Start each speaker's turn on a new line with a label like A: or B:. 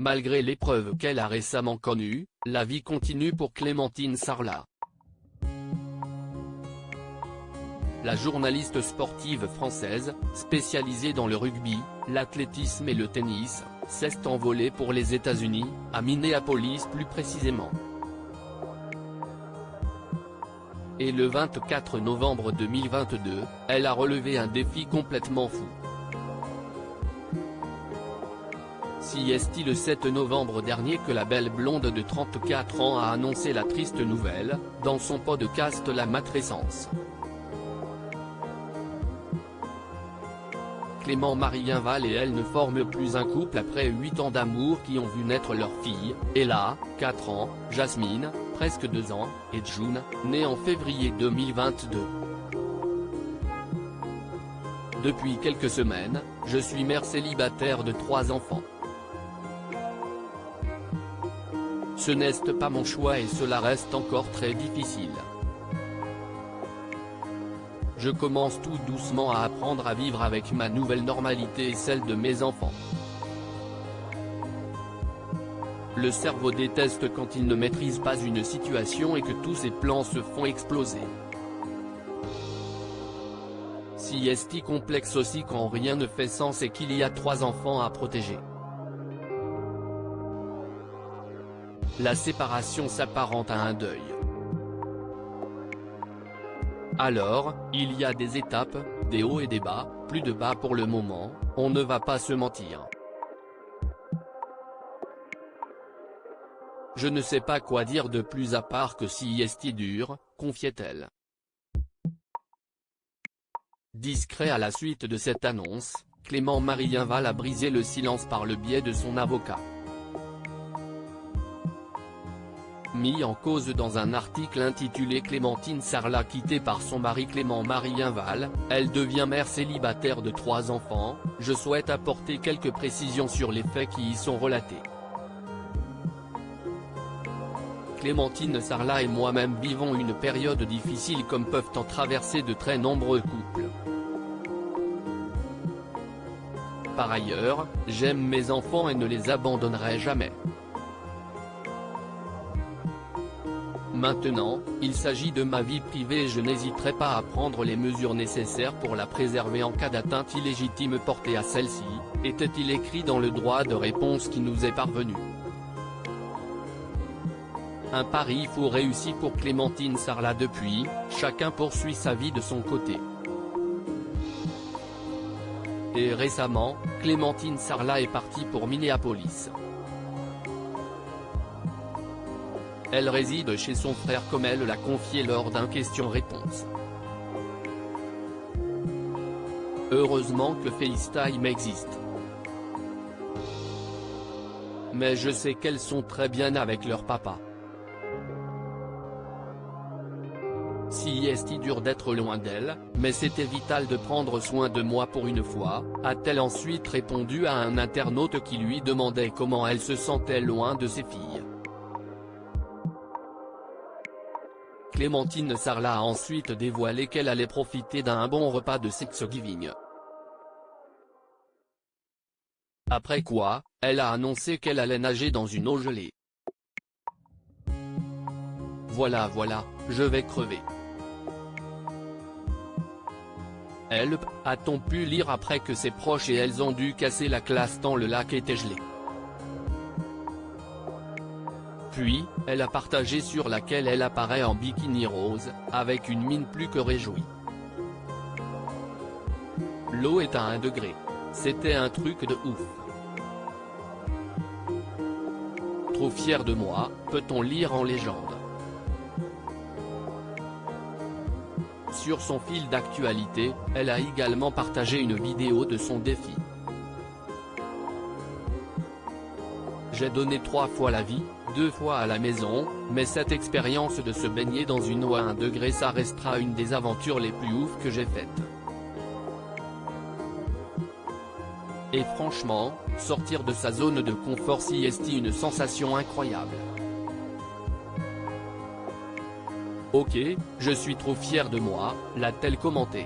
A: Malgré l'épreuve qu'elle a récemment connue, la vie continue pour Clémentine Sarlat. La journaliste sportive française, spécialisée dans le rugby, l'athlétisme et le tennis, s'est envolée pour les États-Unis, à Minneapolis plus précisément. Et le 24 novembre 2022, elle a relevé un défi complètement fou. Si est-il le 7 novembre dernier que la belle blonde de 34 ans a annoncé la triste nouvelle, dans son podcast La Matrescence. Clément-Marie Inval et elle ne forment plus un couple après 8 ans d'amour qui ont vu naître leur fille, Ella, 4 ans, Jasmine, presque 2 ans, et June, née en février 2022. Depuis quelques semaines, je suis mère célibataire de 3 enfants. Ce n'est pas mon choix et cela reste encore très difficile. Je commence tout doucement à apprendre à vivre avec ma nouvelle normalité et celle de mes enfants. Le cerveau déteste quand il ne maîtrise pas une situation et que tous ses plans se font exploser. Si est complexe aussi quand rien ne fait sens et qu'il y a 3 enfants à protéger. La séparation s'apparente à un deuil. Alors, il y a des étapes, des hauts et des bas, plus de bas pour le moment, on ne va pas se mentir. Je ne sais pas quoi dire de plus à part que si est dur, confiait-elle. Discret à la suite de cette annonce, Clément-Marie Inval a brisé le silence par le biais de son avocat. Mis en cause dans un article intitulé Clémentine Sarlat quittée par son mari Clément-Marie Inval, elle devient mère célibataire de 3 enfants, je souhaite apporter quelques précisions sur les faits qui y sont relatés. Clémentine Sarlat et moi-même vivons une période difficile comme peuvent en traverser de très nombreux couples. Par ailleurs, j'aime mes enfants et ne les abandonnerai jamais. Maintenant, il s'agit de ma vie privée et je n'hésiterai pas à prendre les mesures nécessaires pour la préserver en cas d'atteinte illégitime portée à celle-ci, était-il écrit dans le droit de réponse qui nous est parvenu. Un pari fou réussi pour Clémentine Sarlat depuis, chacun poursuit sa vie de son côté. Et récemment, Clémentine Sarlat est partie pour Minneapolis. Elle réside chez son frère comme elle l'a confié lors d'un question-réponse. Heureusement que FaceTime existe. Mais je sais qu'elles sont très bien avec leur papa. Si est dur d'être loin d'elle, mais c'était vital de prendre soin de moi pour une fois, a-t-elle ensuite répondu à un internaute qui lui demandait comment elle se sentait loin de ses filles. Clémentine Sarlat a ensuite dévoilé qu'elle allait profiter d'un bon repas de Thanksgiving. Après quoi, elle a annoncé qu'elle allait nager dans une eau gelée. Voilà, je vais crever. Elle, a-t-on pu lire après que ses proches et elles ont dû casser la glace tant le lac était gelé. Puis, elle a partagé sur laquelle elle apparaît en bikini rose, avec une mine plus que réjouie. L'eau est à 1 degré. C'était un truc de ouf. Trop fière de moi, peut-on lire en légende. Sur son fil d'actualité, elle a également partagé une vidéo de son défi. J'ai donné 3 fois la vie, 2 fois à la maison, mais cette expérience de se baigner dans une eau à 1 degré ça restera une des aventures les plus ouf que j'ai faites. Et franchement, sortir de sa zone de confort si est une sensation incroyable. Ok, je suis trop fière de moi, l'a-t-elle commenté.